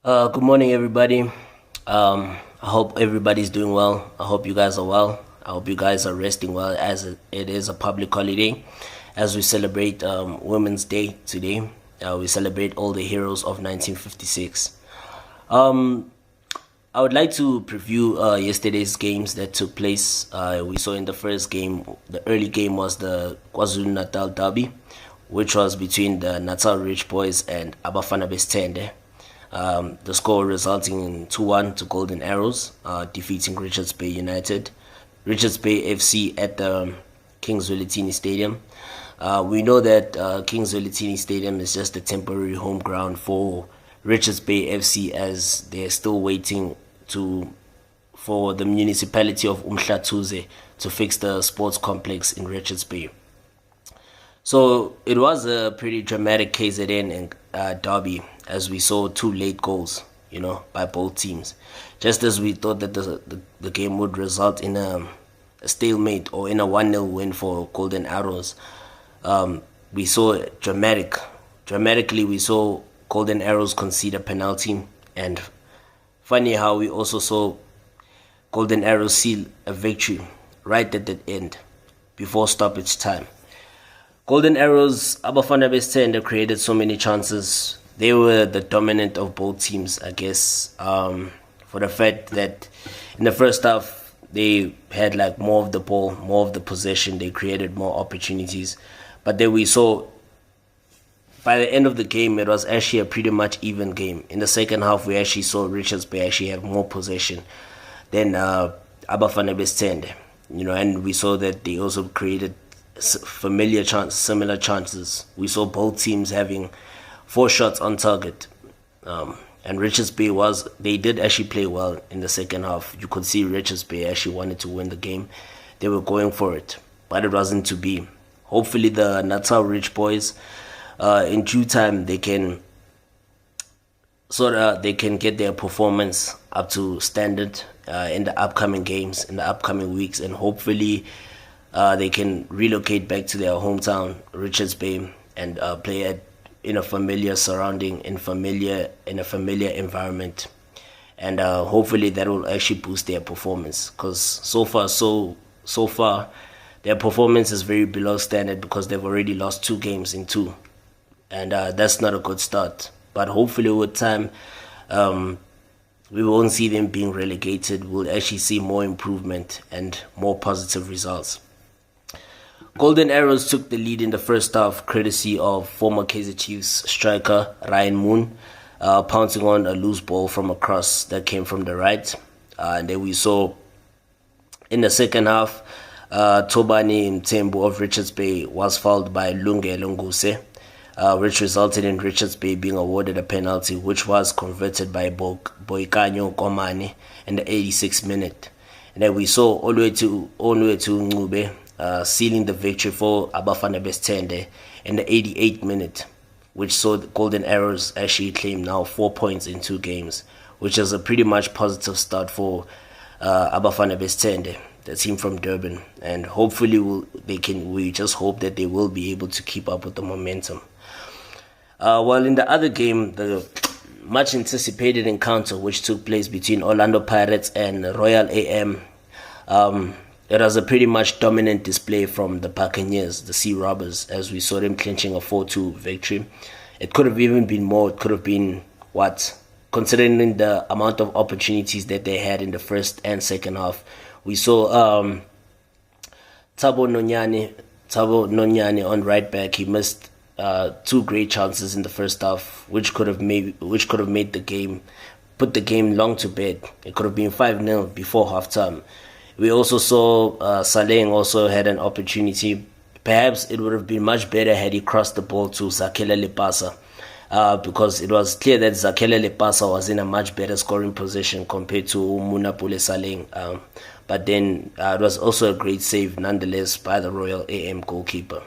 Good morning, everybody. I hope everybody's doing well. I hope you guys are well. I hope you guys are resting well as it is a public holiday. As we celebrate Women's Day today, we celebrate all the heroes of 1956. Um, I would like to preview yesterday's games that took place. We saw in the first game, the early game was the KwaZulu Natal Derby, which was between the Natal Rich Boys and Abafana Bestende. The score resulting in 2-1 to Golden Arrows, defeating Richards Bay United. Richards Bay FC at the Kings Willetini Stadium. We know that Kings Willetini Stadium is just a temporary home ground for Richards Bay FC as they're still waiting for the municipality of Umhlatuze to fix the sports complex in Richards Bay. So it was a pretty dramatic KZN and derby as we saw two late goals, by both teams. Just as we thought that the game would result in a stalemate or in a 1-0 win for Golden Arrows, we saw dramatically we saw Golden Arrows concede a penalty, and funny how we also saw Golden Arrows seal a victory right at the end before stoppage time. Golden Arrows, Abafana Bestende created so many chances. They were the dominant of both teams, I guess, for the fact that in the first half, they had more of the ball, more of the possession. They created more opportunities. But then we saw, by the end of the game, it was actually a pretty much even game. In the second half, we actually saw Richards Bay actually have more possession than Abafana Bestende. And we saw that they also created similar chances. We saw both teams having 4 shots on target, and Richards Bay they did actually play well in the second half. You could see Richards Bay actually wanted to win the game. They were going for it, but it wasn't to be. Hopefully the Natal Rich Boys, in due time, they can get their performance up to standard in the upcoming games, in the upcoming weeks, and hopefully they can relocate back to their hometown, Richards Bay, and play in a familiar surrounding, in a familiar environment, and hopefully that will actually boost their performance. Because so far, their performance is very below standard because they've already lost 2 games in 2, and that's not a good start. But hopefully, with time, we won't see them being relegated. We'll actually see more improvement and more positive results. Golden Arrows took the lead in the first half, courtesy of former Kaizer Chiefs striker Ryan Moon, pouncing on a loose ball from a cross that came from the right. And then we saw in the second half, Tobani Mtembu of Richards Bay was fouled by Lunge Lunguse, which resulted in Richards Bay being awarded a penalty, which was converted by Boikanyo Komane in the 86th minute. And then we saw Onwetu Ngube sealing the victory for Abafana Bestende in the 88th minute, which saw the Golden Arrows actually claim now 4 points in 2 games, which is a pretty much positive start for Abafana Bestende, the team from Durban. And hopefully we just hope that they will be able to keep up with the momentum. While in the other game, the much anticipated encounter which took place between Orlando Pirates and Royal AM, it was a pretty much dominant display from the Buccaneers, the Sea Robbers, as we saw them clinching a 4-2 victory. It could have even been more. It could have been considering the amount of opportunities that they had in the first and second half. We saw Thabo Nonyane on right back. He missed 2 great chances in the first half, which could have made the game, put the game long to bed. It could have been 5-0 before halftime. We also saw Saleng also had an opportunity. Perhaps it would have been much better had he crossed the ball to Zakhele Lepasa, because it was clear that Zakhele Lepasa was in a much better scoring position compared to Munapule Saleng. But then it was also a great save nonetheless by the Royal AM goalkeeper.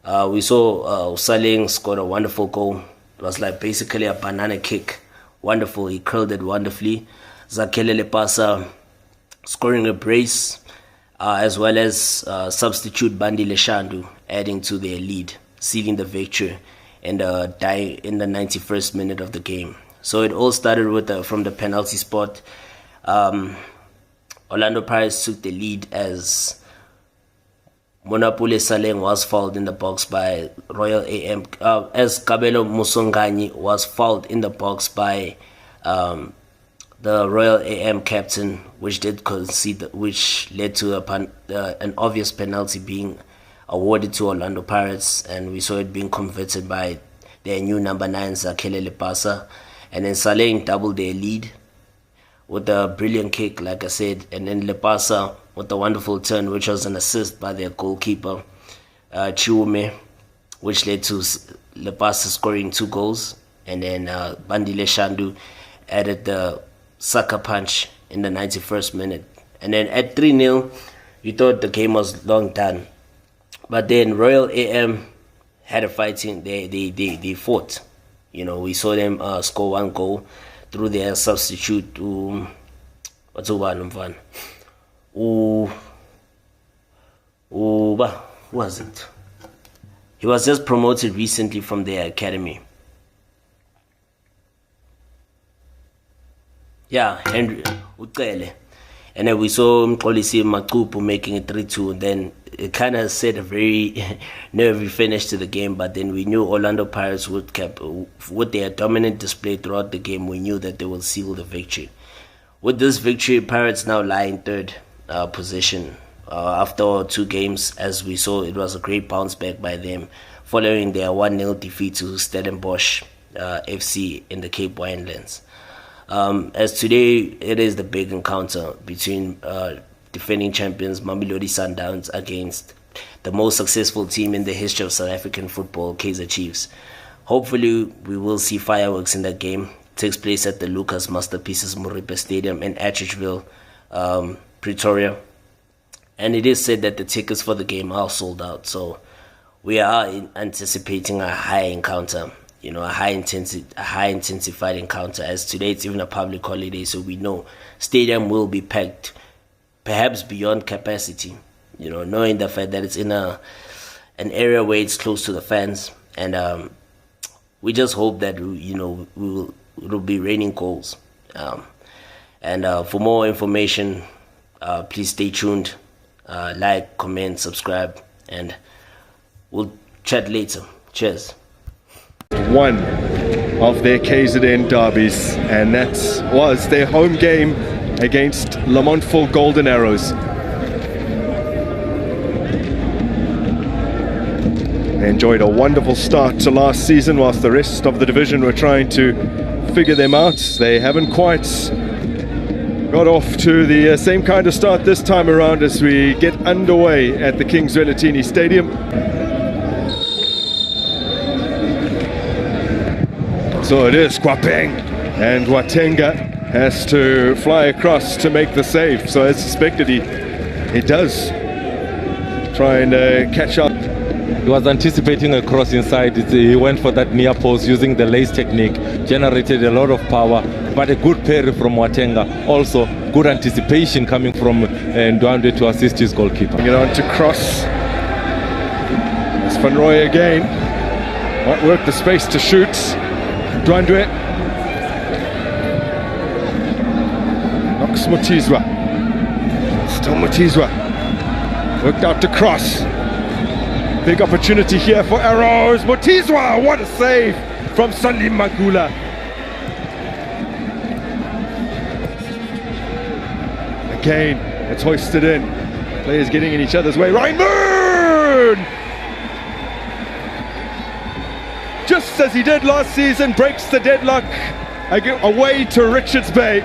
We saw Saleng scored a wonderful goal. It was basically a banana kick. Wonderful. He curled it wonderfully. Zakhele Lepasa scoring a brace, as well as substitute Bandi Leshandu adding to their lead, sealing the victory in the 91st minute of the game. So it all started with from the penalty spot. Orlando Pirates took the lead as Monapule Saleng was fouled in the box by Royal AM, as Kabelo Musonganyi was fouled in the box by the Royal AM captain, which did concede, which led to an obvious penalty being awarded to Orlando Pirates, and we saw it being converted by their new number 9, Zakhele Lepasa, and then Saleng doubled their lead with a brilliant kick, like I said, and then Lepasa with a wonderful turn, which was an assist by their goalkeeper, Chiume, which led to Lepasa scoring 2 goals, and then Bandile Shandu added the sucker punch in the 91st minute. And then at 3-0, you thought the game was long done. But then Royal AM had a fighting, they fought. You know, we saw them score 1 goal through their substitute, what's over Numvan? Who was it? He was just promoted recently from their academy. Yeah, Henry Ucele. And then we saw Mkolisi Makupu making it 3-2. And then it kind of set a very nervy finish to the game. But then we knew Orlando Pirates with their dominant display throughout the game, we knew that they will seal the victory. With this victory, Pirates now lie in 3rd position. After 2 games, as we saw, it was a great bounce back by them following their 1-0 defeat to Stellenbosch FC in the Cape Winelands. As today, it is the big encounter between defending champions Mamelodi Sundowns against the most successful team in the history of South African football, Kaizer Chiefs. Hopefully, we will see fireworks in that game. It takes place at the Lucas Masterpieces Moripe Stadium in Atteridgeville, Pretoria. And it is said that the tickets for the game are sold out. So we are anticipating a high encounter. You know, a high intensified encounter, as today it's even a public holiday, so we know stadium will be packed, perhaps beyond capacity, you know, knowing the fact that it's in an area where it's close to the fans, and we just hope that, you know, it'll be raining goals. And for more information, please stay tuned, like, comment, subscribe, and we'll chat later. Cheers. One of their KZN derbies, and that was their home game against Lamontfort Golden Arrows. They enjoyed a wonderful start to last season, whilst the rest of the division were trying to figure them out. They haven't quite got off to the same kind of start this time around as we get underway at the Kings Wellatini Stadium. So it is Kwapeng, and Watenga has to fly across to make the save. So as suspected, he does try and catch up. He was anticipating a cross inside. He went for that near post using the lace technique, generated a lot of power, but a good parry from Watenga. Also good anticipation coming from Ndwandwe to assist his goalkeeper. Get on to cross. It's Van Roy again. Might work the space to shoot. Ndwandwe knocks Mutizwa. Still Mutizwa. Worked out to cross. Big opportunity here for Arrows. Mutizwa, what a save from Salim Magula. Again, it's hoisted in. Players getting in each other's way. Ryan Moon! Just as he did last season, breaks the deadlock away to Richards Bay.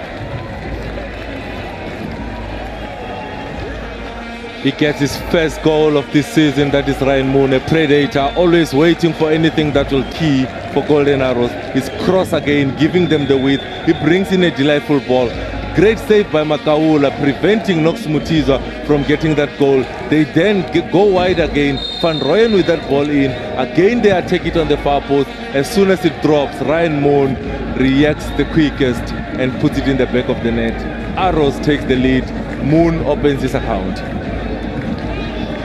He gets his first goal of this season. That is Ryan Moon, a predator, always waiting for anything that will key for Golden Arrows. His cross again, giving them the width. He brings in a delightful ball. Great save by Makaula, preventing Knox Mutizwa from getting that goal. They then go wide again. Van Rooyen with that ball in. Again they attack it on the far post. As soon as it drops, Ryan Moon reacts the quickest and puts it in the back of the net. Arrows takes the lead. Moon opens his account.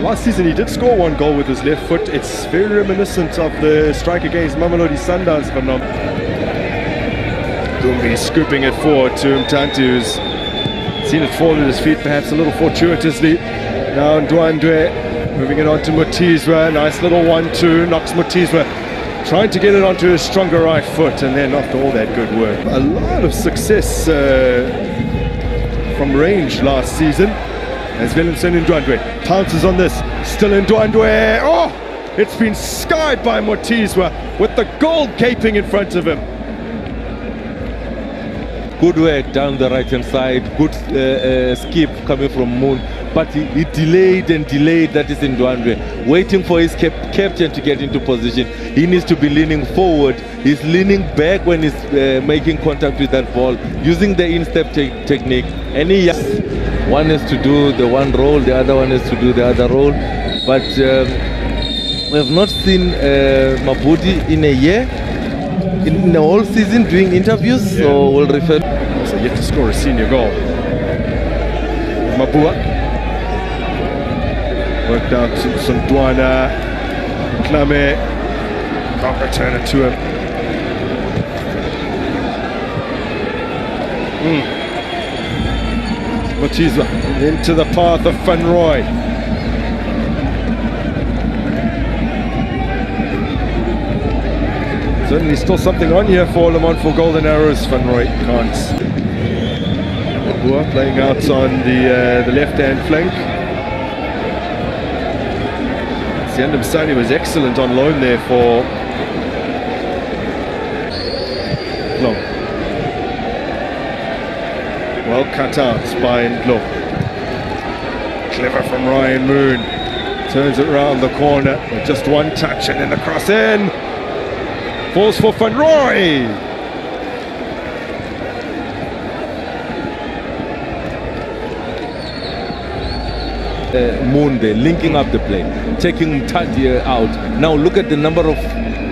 Last season he did score 1 goal with his left foot. It's very reminiscent of the strike against Mamelodi Sundowns, if I'm not. Dumbi scooping it forward to Mtanti, who's seen it fall at his feet, perhaps a little fortuitously. Now Ndwandwe moving it on to Mutizwa. Nice little 1-2, knocks Mutizwa, trying to get it onto his stronger right foot, and then after all that good work. A lot of success from range last season as Willemson Ndwandwe pounces on this. Still Ndwandwe. Oh! It's been skied by Mutizwa with the goal gaping in front of him. Good work down the right hand side, good skip coming from Moon, but he delayed and delayed. That is Ndwandwe, waiting for his captain to get into position. He needs to be leaning forward. He's leaning back when he's making contact with that ball, using the instep technique. And one is to do the one role, the other one is to do the other role. But we have not seen Mabudi in a year, in the whole season, doing interviews, so we'll refer. So yet to score a senior goal. Mabua worked out to Sundwana. Klame can't return it to him. Mutizwa into the path of Van Roy. Certainly still something on here for Le Mans for Golden Arrows. Van Roy can't. Mabua playing out on the left-hand flank. Sianda Msani was excellent on loan there for Long. Well cut out by Ndlo. Clever from Ryan Moon. Turns it round the corner with just one touch, and then the cross in. Falls for Van Roy. Moon there, linking up the play, taking Mtanti out. Now look at the number of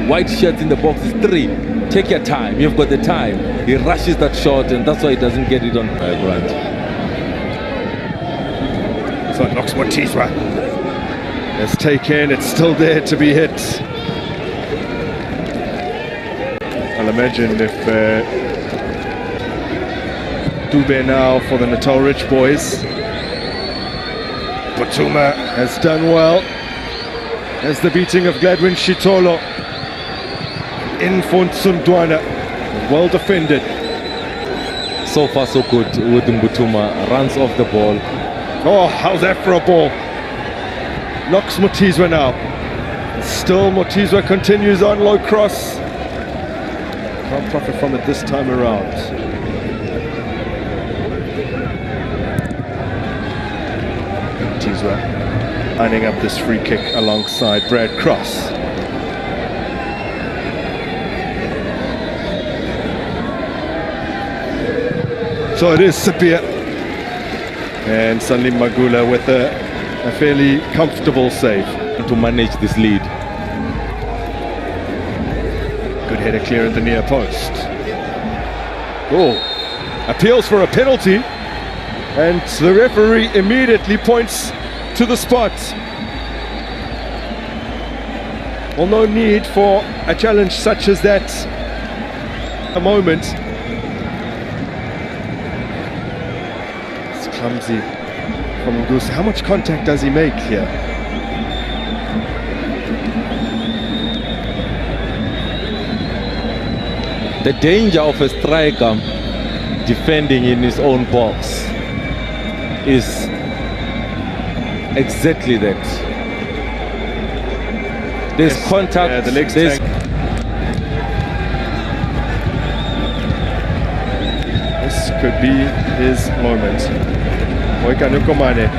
white shirts in the box. It's 3. Take your time. You've got the time. He rushes that shot, and that's why he doesn't get it on Grant. So it knocks Mutizwa. It's taken. It's still there to be hit. I'll imagine if Dube now for the Natal Rich boys. Butuma has done well. As the beating of Gladwin Shitolo. In for Sundwana. Well defended. So far so good with Butuma. Runs off the ball. Oh, how's that for a ball? Knocks Mutizwa now. Still Mutizwa continues on, low cross. Can't profit from it this time around. Mutizwa lining up this free kick alongside Brad Cross. So it is Sipia and Salim Magula with a fairly comfortable save to manage this lead. Good header clear at the near post. Oh, appeals for a penalty, and the referee immediately points to the spot. Well, no need for a challenge such as that. A moment. It's clumsy from Ngusa. How much contact does he make here? The danger of a striker defending in his own box is exactly that. There's contact. Yeah, the legs there's This could be his moment. Moika Nukomane.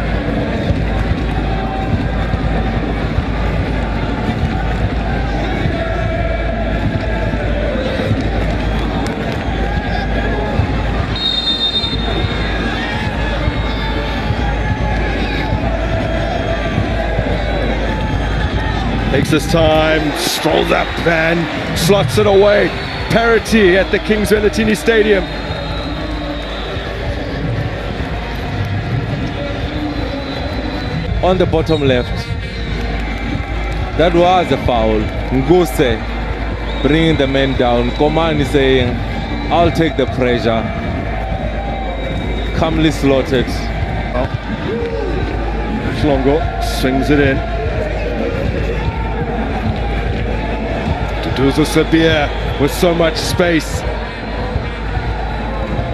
Takes his time, strolls up and slots it away. Parity at the Kings Velatini Stadium. on the bottom left. That was a foul. Nguse bringing the man down. Komani saying I'll take the pressure. Calmly slotted. Flongo swings it in. Duduzo Sabir with so much space.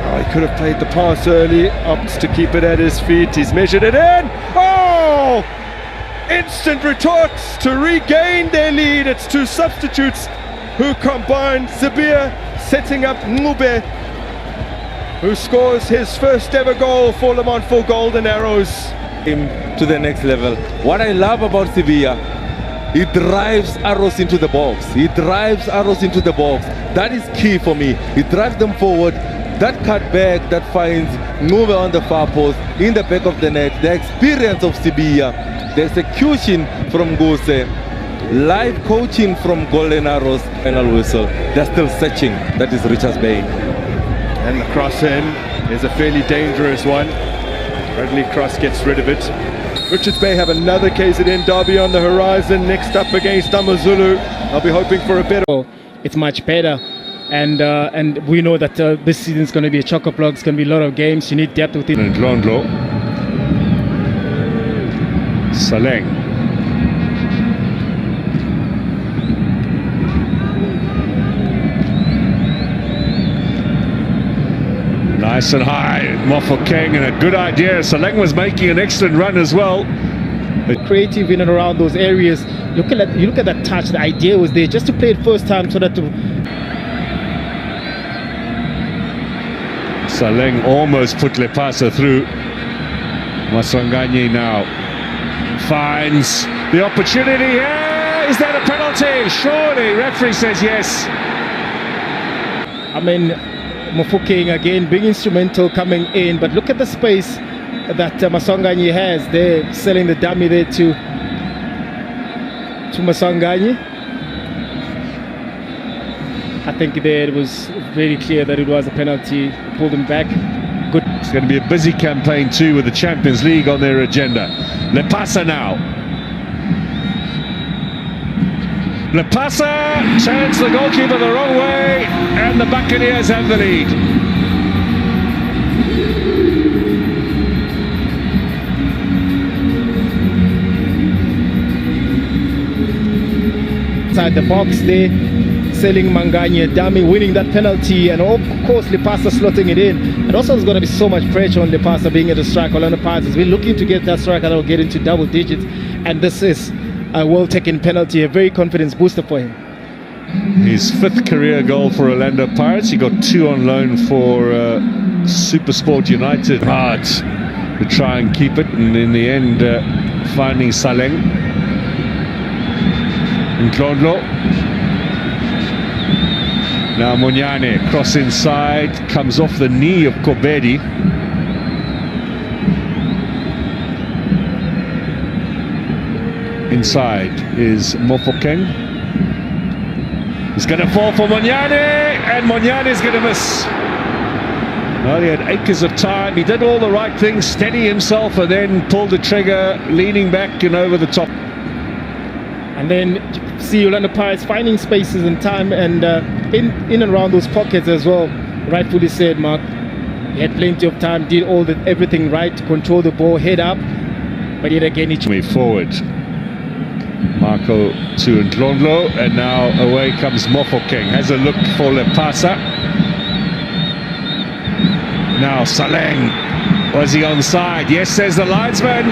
Oh, he could have played the pass early, opts to keep it at his feet. He's measured it in. Oh! Instant retorts to regain their lead. It's two substitutes who combine. Sabir setting up Ngube, who scores his first ever goal for Le Mans for Golden Arrows. Him to the next level. What I love about Sabir, he drives arrows into the box. He drives arrows into the box. That is key for me. He drives them forward. That cutback that finds Ngube on the far post, in the back of the net. The experience of Sabir, the execution from Guse, live coaching from Golden Arrows. Final whistle. They're still searching. That is Richards Bay. And the cross in is a fairly dangerous one. Bradley Cross gets rid of it. Richards Bay have another KZN derby on the horizon, next up against Amazulu. I'll be hoping for a better. It's much better, and we know that this season is going to be a chock-a-block. It's going to be a lot of games. You need depth within. And Londlo. Saleng. Nice and high, Mofokeng, and a good idea. Saleng was making an excellent run as well. Creative in and around those areas. You look at that touch. The idea was there just to play it first time, so that. Saleng almost put Lepasa through. Masanganye now finds the opportunity. Yeah, is that a penalty? Surely, referee says yes. I mean, Mofokeng again being instrumental coming in, but look at the space that Masanganye has. They're selling the dummy there to Masanganye. I think there it was very clear that it was a penalty. Pulled him back. Good. It's going to be a busy campaign too, with the Champions League on their agenda. Lepasa now. Lepasa turns the goalkeeper the wrong way, and the Buccaneers have the lead. Inside the box there, selling Manganye, dummy, winning that penalty, and of course Lepasa slotting it in. And also there's going to be so much pressure on Lepasa being at the strike. Orlando Pirates has been looking to get that strike that will get into double digits, and this is a well-taken penalty, a very confidence booster for him. His fifth career goal for Orlando Pirates. He got 2 on loan for Supersport United. Hard to try and keep it, and in the end finding Saleng. And Klondlo. Now Monyane, cross inside, comes off the knee of Kobedi. Inside is Mofokeng. He's going to fall for Monyane, and Monyane is going to miss. Well, he had acres of time. He did all the right things, steady himself, and then pulled the trigger, leaning back and over the top. And then see Orlando Pirates finding spaces and time, and in and around those pockets as well. Rightfully said, Mark. He had plenty of time, did everything right, control the ball, head up, but yet again he forward. Marco to Ndlondlo, and now away comes Mofokeng. Has a look for Lepasa. Now Saleng. Was he onside? Yes, says the linesman.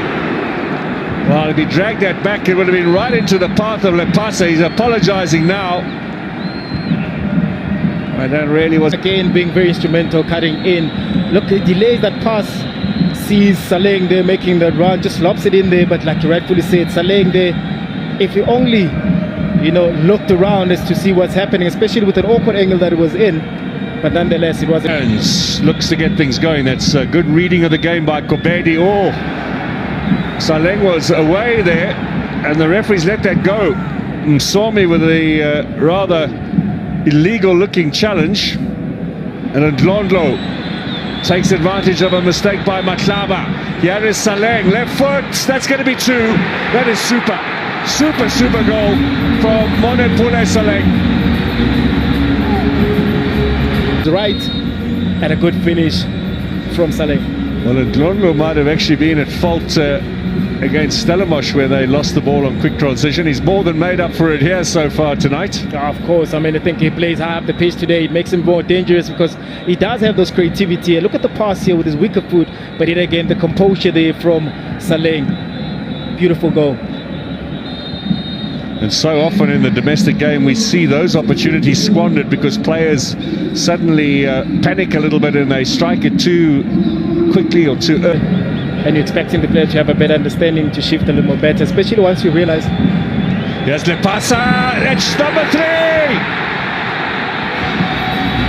Well, if he dragged that back, it would have been right into the path of Lepasa. He's apologizing now. And that really was... Again, being very instrumental, cutting in. Look, he delays that pass. Sees Saleng there making the run, just lobs it in there, but like you rightfully said, Saleng there, if he only, looked around as to see what's happening, especially with an awkward angle that it was in, but nonetheless it wasn't. Looks to get things going. That's a good reading of the game by Kobedi. Oh, Saleng was away there, and the referees let that go. And saw me with a rather illegal-looking challenge, and Ndlondlo takes advantage of a mistake by Matlaba. Here is Saleng, left foot. That's going to be 2. That is super. Super goal from Monepule Saleng. Right, and a good finish from Saleh. Well, Ndlondlo might have actually been at fault against Stellenbosch where they lost the ball on quick transition. He's more than made up for it here so far tonight. Of course, I mean, I think he plays high up the pitch today. It makes him more dangerous because he does have those creativity. And look at the pass here with his weaker foot, but then again, the composure there from Saleh. Beautiful goal. And so often in the domestic game we see those opportunities squandered because players suddenly panic a little bit and they strike it too quickly or too early. And you're expecting the player to have a better understanding, to shift a little more better, especially once you realize. Here's Lepasa, it's number 3!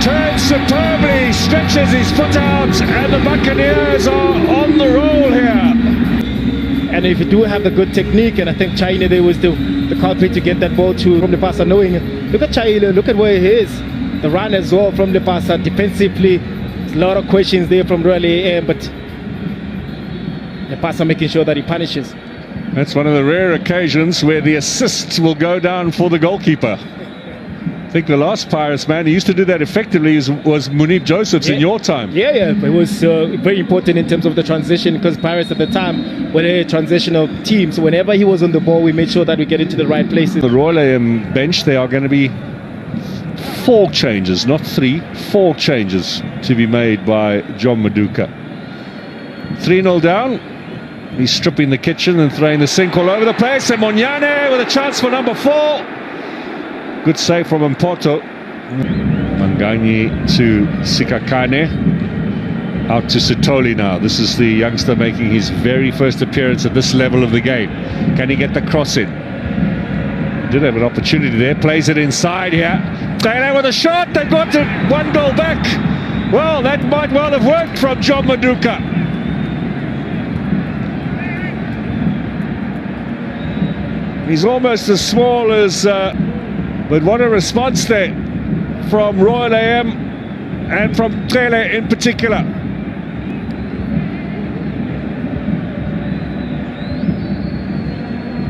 Turns superbly, stretches his foot out, and the Buccaneers are on the roll here. And if you do have the good technique, and I think China there was the culprit to get that ball to from Lepasa, knowing, look at China, look at where he is. The run as well from Lepasa defensively. There's a lot of questions there from Royal AM, but Lepasa making sure that he punishes. That's one of the rare occasions where the assist will go down for the goalkeeper. I think the last Pirates man who used to do that effectively was Munib Josephs in your time. Yeah, it was very important in terms of the transition because Pirates at the time were a transitional team. So whenever he was on the ball, we made sure that we get into the right places. The Royal AM bench, there are going to be 4 changes, not 3, 4 changes to be made by John Maduka. 3-0 down. He's stripping the kitchen and throwing the sink all over the place. And Monyane with a chance for number 4. Good save from Mpoto. Manganyi to Sikakane. Out to Sitoli now. This is the youngster making his very first appearance at this level of the game. Can he get the cross in? Did have an opportunity there. Plays it inside here. Taylor with a shot. They've got to 1 goal back. Well, that might well have worked from John Maduka. He's almost as small as... but what a response there from Royal AM and from Tele in particular.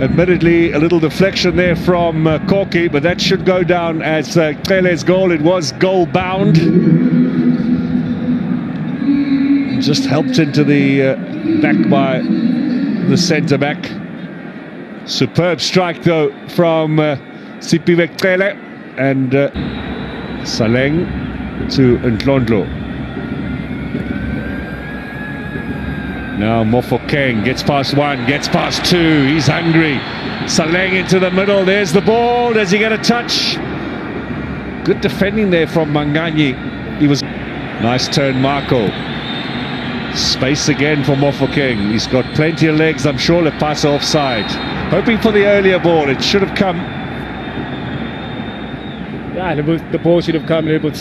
Admittedly, a little deflection there from Corky, but that should go down as Tele's goal. It was goal bound. Just helped into the back by the centre back. Superb strike though from Sipivek Tele and Saleng to Ndlondlo. Now Mofokeng gets past 1, gets past 2, he's hungry. Saleng into the middle, there's the ball, does he get a touch? Good defending there from Manganyi. He was... Nice turn Marco. Space again for Mofokeng. He's got plenty of legs, I'm sure. Lepasa offside. Hoping for the earlier ball, it should have come. Yeah, the ball should have come, but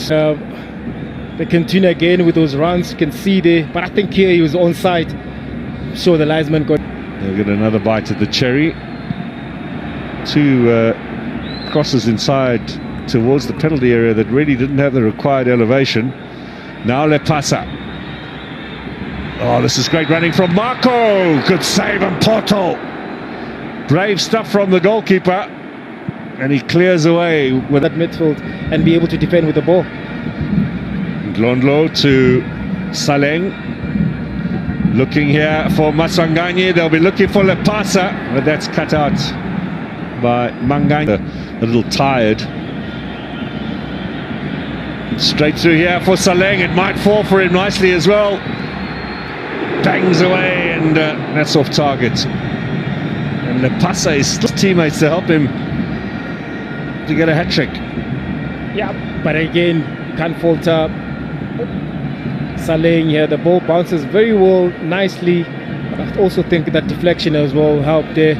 they continue again with those runs. You can see there, but I think here he was onside. So the linesman got... They'll get another bite at the cherry. 2 crosses inside towards the penalty area that really didn't have the required elevation. Now Lepasa. Oh, this is great running from Marco. Good save on Porto. Brave stuff from the goalkeeper. And he clears away with that midfield and be able to defend with the ball. Ndlondlo to Saleng. Looking here for Maswanganyi. They'll be looking for Lepasa, but that's cut out by Manganyi. A little tired. Straight through here for Saleng. It might fall for him nicely as well. Bangs away, and that's off target. And Lepasa is still teammates to help him to get a hat-trick. Yeah, but again, can't falter. Saleng here, the ball bounces very well, nicely. I also think that deflection as well helped there.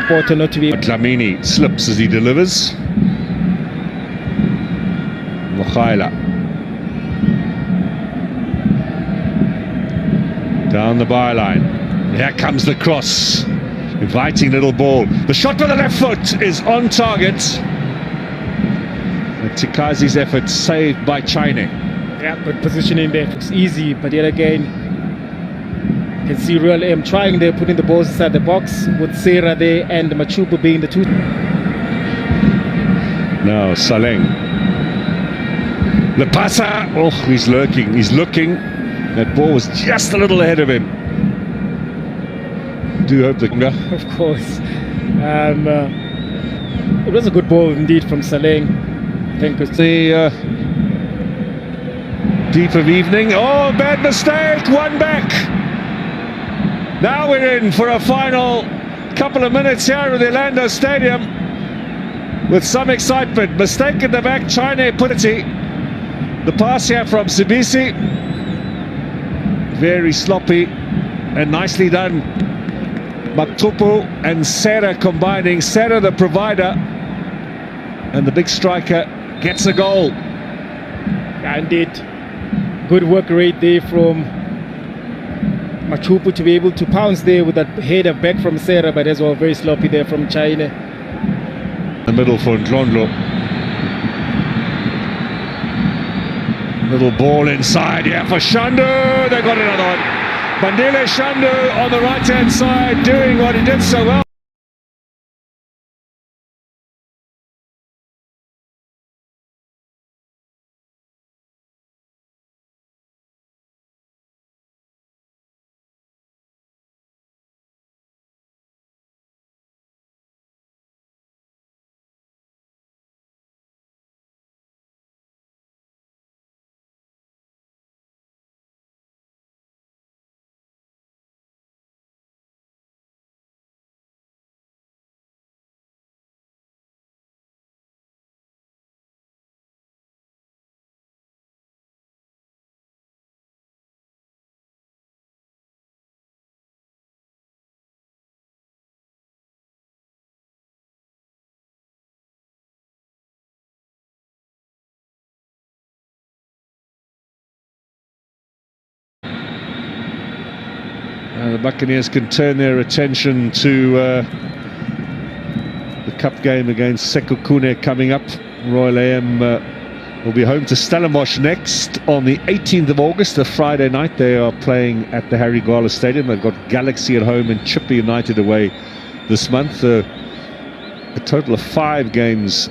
Important not to be... Dlamini slips as he delivers. Mokhaila. Down the byline. Here comes the cross. Inviting little ball. The shot with the left foot is on target. And Tikazi's effort saved by China. Yeah, but positioning there looks easy, but yet again, you can see Real M trying there, putting the balls inside the box with Serra there and Machupa being the 2. Now Saleng Lepasa, oh, he's lurking, he's looking. That ball was just a little ahead of him. Do hope that... Of course. It was a good ball indeed from Saleng. I think it's the deep of evening. Oh, bad mistake, one back. Now we're in for a final couple of minutes here at the Orlando Stadium with some excitement. Mistake in the back, Chine Putiti. The pass here from Sibisi. Very sloppy and nicely done. Maktupu and Serra combining. Serra the provider, and the big striker gets a goal. Yeah, indeed. Good work rate there from Machupu to be able to pounce there with that header back from Serra, but as well very sloppy there from China. The middle for Ndlondlo. Little ball inside, yeah, for Shandu. They got another one. Bandile Shandu on the right-hand side, doing what he did so well. The Buccaneers can turn their attention to the cup game against Sekhukhune coming up. Royal AM will be home to Stellenbosch next on the 18th of August, a Friday night. They are playing at the Harry Gwala Stadium. They've got Galaxy at home and Chippa United away this month. A total of 5 games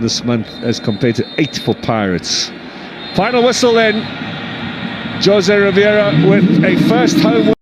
this month as compared to 8 for Pirates. Final whistle then. Jose Rivera with a first home win.